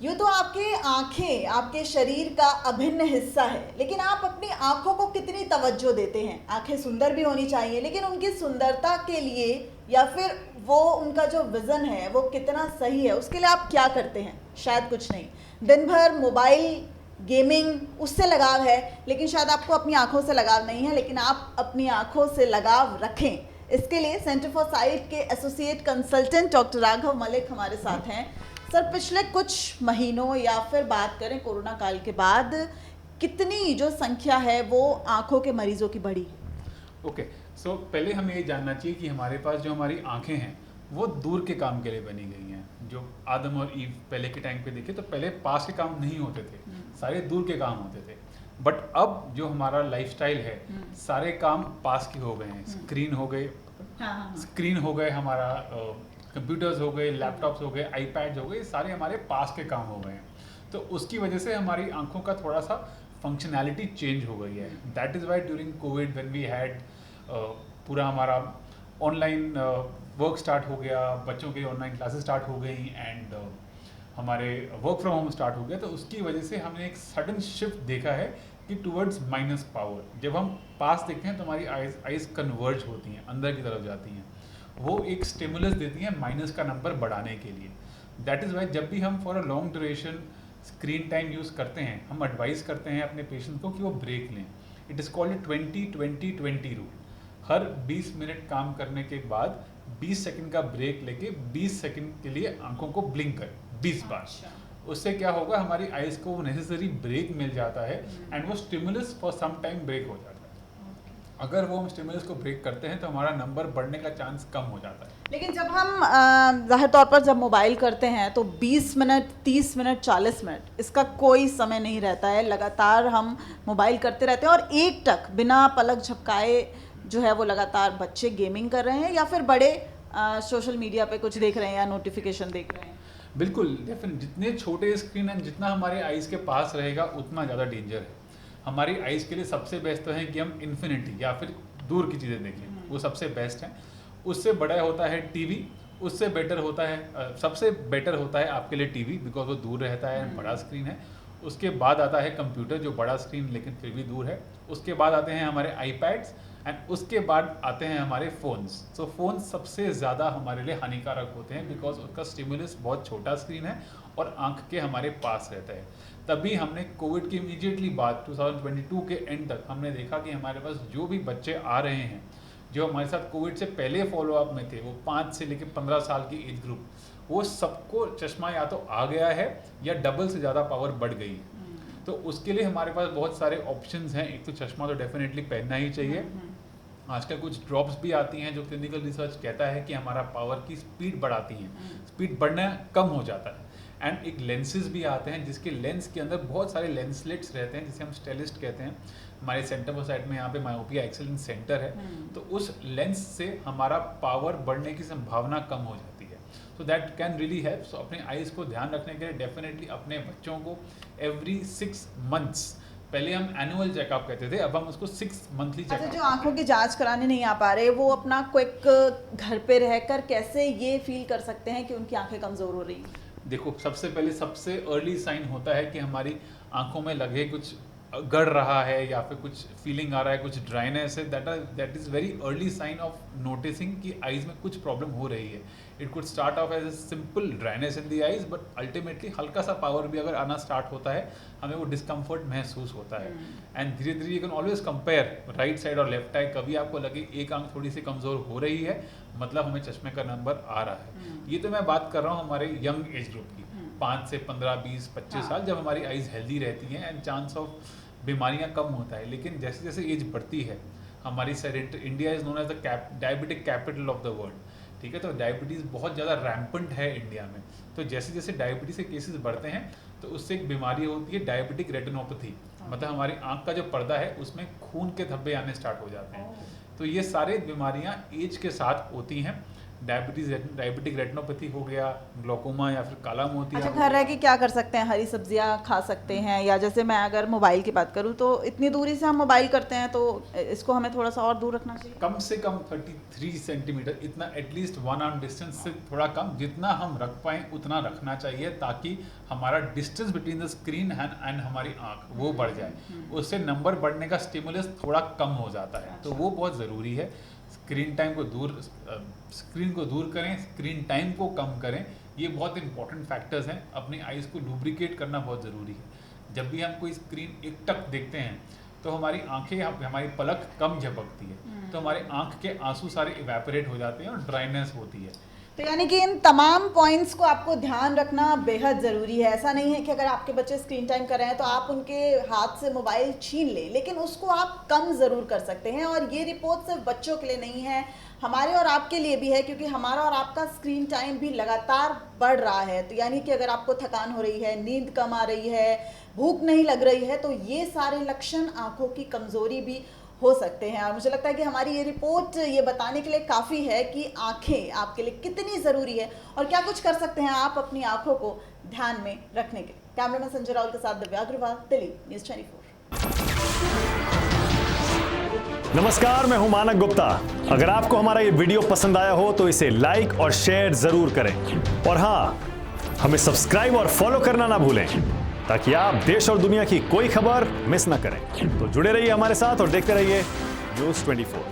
यूँ तो आपकी आंखें आपके शरीर का अभिन्न हिस्सा है, लेकिन आप अपनी आंखों को कितनी तवज्जो देते हैं? आंखें सुंदर भी होनी चाहिए, लेकिन उनकी सुंदरता के लिए या फिर वो उनका जो विज़न है वो कितना सही है, उसके लिए आप क्या करते हैं? शायद कुछ नहीं। दिन भर मोबाइल गेमिंग उससे लगाव है, लेकिन शायद आपको अपनी आंखों से लगाव नहीं है, लेकिन आप अपनी आंखों से लगाव रखें। इसके लिए सेंटर फॉर साइट के associate consultant doctor Raghav Malik हमारे साथ हैं। सर, पिछले कुछ महीनों या फिर बात करें कोरोना काल के बाद, कितनी जो संख्या है वो आंखों के मरीजों की बढ़ी? ओके, सो पहले हमें ये जानना चाहिए कि हमारे पास जो हमारी आंखें हैं वो दूर के काम के लिए बनी गई हैं। जो आदम और ईव पहले के टाइम पे देखे तो पहले पास के काम नहीं होते थे, सारे दूर के काम होते थे। बट अब जो हमारा लाइफस्टाइल है, सारे काम पास के हो गए हैं। स्क्रीन हो गए, स्क्रीन हो गए, हमारा कंप्यूटर्स हो गए, लैपटॉप्स हो गए, आईपैड्स हो गए, सारे हमारे पास के काम हो गए हैं। तो उसकी वजह से हमारी आंखों का थोड़ा सा फंक्शनैलिटी चेंज हो गई है। That is why during Covid when we had पूरा हमारा ऑनलाइन वर्क स्टार्ट हो गया, बच्चों के ऑनलाइन क्लासेस स्टार्ट हो गई एंड हमारे वर्क फ्रॉम होम स्टार्ट हो गया। तो उसकी वजह से हमने एक सडन शिफ्ट देखा है कि टुवर्ड्स माइनस पावर। जब हम पास देखते हैं तो हमारी आइज कन्वर्ज होती हैं, अंदर की तरफ जाती हैं, वो एक स्टिमुलस देती हैं माइनस का नंबर बढ़ाने के लिए। दैट इज़ वाई जब भी हम for a long duration screen time use करते हैं, हम एडवाइस करते हैं अपने पेशेंट को कि वो ब्रेक लें। It is called 20-20-20 rule. Her 20 minute काम करने के बाद 20 सेकंड का ब्रेक लेके 20 सेकंड के लिए आंखों को ब्लिंक करें 20 बार। उससे क्या होगा, हमारी आइज़ को नेसेसरी ब्रेक मिल जाता है एंड वो stimulus for some time break हो जाता है। अगर वो हम स्टिमुलस को ब्रेक करते हैं तो हमारा नंबर बढ़ने का चांस कम हो जाता है। लेकिन जब हम ज़ाहिर तौर पर जब मोबाइल करते हैं तो 20 मिनट, 30 मिनट, 40 मिनट, इसका कोई समय नहीं रहता है। लगातार हम मोबाइल करते रहते हैं और एक टक बिना पलक झपकाए जो है वो लगातार बच्चे गेमिंग कर रहे हैं या फिर बड़े सोशल मीडिया पे कुछ देख रहे हैं या नोटिफिकेशन देख रहे हैं। बिल्कुल, डेफिनेट जितने छोटे स्क्रीन हैं, जितना हमारे आइज़ के पास रहेगा उतना ज़्यादा डेंजर है। हमारी आइज़ के लिए सबसे बेस्ट तो है कि हम इन्फिनिटी या फिर दूर की चीज़ें देखें, वो सबसे बेस्ट है। उससे बड़ा होता है टीवी, उससे बेटर होता है सबसे बेटर होता है आपके लिए टीवी, बिकॉज वो दूर रहता है, बड़ा स्क्रीन है। उसके बाद आता है कंप्यूटर, जो बड़ा स्क्रीन लेकिन फिर भी दूर है। उसके बाद आते हैं हमारे आईपैड्स एंड उसके बाद आते हैं हमारे फ़ोन्स। सो फ़ोन सबसे ज़्यादा हमारे लिए हानिकारक होते हैं बिकॉज उसका स्टिमुलस बहुत छोटा स्क्रीन है और आंख के हमारे पास रहता है। तभी हमने कोविड की इमीडिएटली बाद 2022 के एंड तक हमने देखा कि हमारे पास जो भी बच्चे आ रहे हैं जो हमारे साथ कोविड से पहले फॉलोअप में थे, वो 5 से लेकर 15 साल की एज ग्रुप, वो सबको चश्मा या तो आ गया है या डबल से ज़्यादा पावर बढ़ गई है। तो उसके लिए हमारे पास बहुत सारे ऑप्शंस हैं। एक तो चश्मा तो डेफिनेटली पहनना ही चाहिए। आजकल कुछ ड्रॉप्स भी आती हैं जो क्लिनिकल रिसर्च कहता है कि हमारा पावर की स्पीड बढ़ाती हैं, स्पीड बढ़ना कम हो जाता है। एंड एक लेंसेज भी आते हैं जिसके लेंस के अंदर बहुत सारे लेंसलेट्स रहते हैं जिसे हम स्टेलिस्ट कहते हैं। हमारे सेंटर फॉर साइट में यहाँ पे मायोपिया एक्सीलेंस सेंटर है, तो उस लेंस से हमारा पावर बढ़ने की संभावना कम हो जाती है। So that can really help. So अपने आइज़ को ध्यान रखने के लिए डेफिनेटली अपने बच्चों को एवरी 6 मंथ्स, पहले हम एनुअल चेकअप कहते थे, अब हम उसको 6 मंथली चेकअप। जो आंखों की जांच कराने नहीं आ पा रहे, वो अपना क्विक घर पे रहकर कैसे ये फील कर सकते हैं कि उनकी आंखें कमज़ोर हो रही हैं? देखो, सबसे पहले सबसे अर्ली साइन होता है कि हमारी आंखों में लगे कुछ गड़ रहा है या फिर कुछ फीलिंग आ रहा है, कुछ ड्राइनेस है। That is very early sign of noticing कि आइज़ में कुछ प्रॉब्लम हो रही है। It could start off as a simple dryness in the eyes, but ultimately हल्का सा पावर भी अगर आना स्टार्ट होता है, हमें वो डिस्कम्फर्ट महसूस होता है। एंड धीरे धीरे you can always compare right side और लेफ्ट साइड। कभी आपको लगे एक आंख थोड़ी सी कमज़ोर हो रही है, मतलब हमें चश्मे का नंबर आ रहा है। ये तो मैं बात कर रहा हूँ हमारे यंग एज ग्रुप की, 5 से 15, 20, 25 साल, जब हमारी आइज़ हेल्दी रहती हैं एंड चांस ऑफ बीमारियां कम होता है। लेकिन जैसे जैसे एज बढ़ती है, हमारी India is known as the diabetic capital of the world. ठीक है, तो डायबिटीज़ बहुत ज़्यादा रैम्पेंट है इंडिया में। तो जैसे जैसे डायबिटीज़ के केसेस बढ़ते हैं तो उससे एक बीमारी होती है डायबिटिक रेटिनोपैथी, मतलब हमारी आँख का जो पर्दा है उसमें खून के धब्बे आने स्टार्ट हो जाते हैं। तो ये सारे बीमारियाँ एज के साथ होती हैं। डायबिटिक रेटिनोपैथी हो गया, ग्लोकोमा या फिर काला मोतिया अच्छा, हो घर गया। रह के क्या कर सकते हैं? हरी सब्जियां खा सकते हैं, या जैसे मैं अगर मोबाइल की बात करूं तो इतनी दूरी से हम मोबाइल करते हैं, तो इसको हमें थोड़ा सा और दूर रखना चाहिए। कम से कम 33 सेंटीमीटर, इतना एटलीस्ट 1 आर्म डिस्टेंस से थोड़ा कम, जितना हम रख पाएँ उतना रखना चाहिए, ताकि हमारा distance between the screen and हमारी आँख वो बढ़ जाए। उससे नंबर बढ़ने का स्टिमुलस थोड़ा कम हो जाता है, तो वो बहुत ज़रूरी है। स्क्रीन को दूर करें, स्क्रीन टाइम को कम करें, ये बहुत इंपॉर्टेंट फैक्टर्स हैं। अपनी आइज़ को लुब्रिकेट करना बहुत ज़रूरी है। जब भी हम कोई स्क्रीन एकटक देखते हैं तो हमारी आंखें, हमारी पलक कम झपकती है, तो हमारे आंख के आंसू सारे इवेपोरेट हो जाते हैं और ड्राइनेस होती है। तो यानी कि इन तमाम पॉइंट्स को आपको ध्यान रखना बेहद ज़रूरी है। ऐसा नहीं है कि अगर आपके बच्चे स्क्रीन टाइम कर रहे हैं तो आप उनके हाथ से मोबाइल छीन लें, लेकिन उसको आप कम ज़रूर कर सकते हैं। और ये रिपोर्ट सिर्फ बच्चों के लिए नहीं है, हमारे और आपके लिए भी है, क्योंकि हमारा और आपका स्क्रीन टाइम भी लगातार बढ़ रहा है। तो यानी कि अगर आपको थकान हो रही है, नींद कम आ रही है, भूख नहीं लग रही है, तो ये सारे लक्षण आँखों की कमज़ोरी भी हो सकते हैं। और मुझे लगता है कि हमारी ये रिपोर्ट ये बताने के लिए काफ़ी है कि आंखें आपके लिए कितनी ज़रूरी है और क्या कुछ कर सकते हैं आप अपनी आंखों को ध्यान में रखने के। कैमरामैन संजय राहुल के साथ दिव्या अग्रवाल, दिल्ली न्यूज़ 24। नमस्कार, मैं हूं मानक गुप्ता। अगर आपको हमारा ये वीडियो पसंद आया हो तो इसे लाइक और शेयर जरूर करें, और हाँ, हमें सब्सक्राइब और फॉलो करना ना भूलें, ताकि आप देश और दुनिया की कोई खबर मिस ना करें। तो जुड़े रहिए हमारे साथ और देखते रहिए न्यूज़ 24।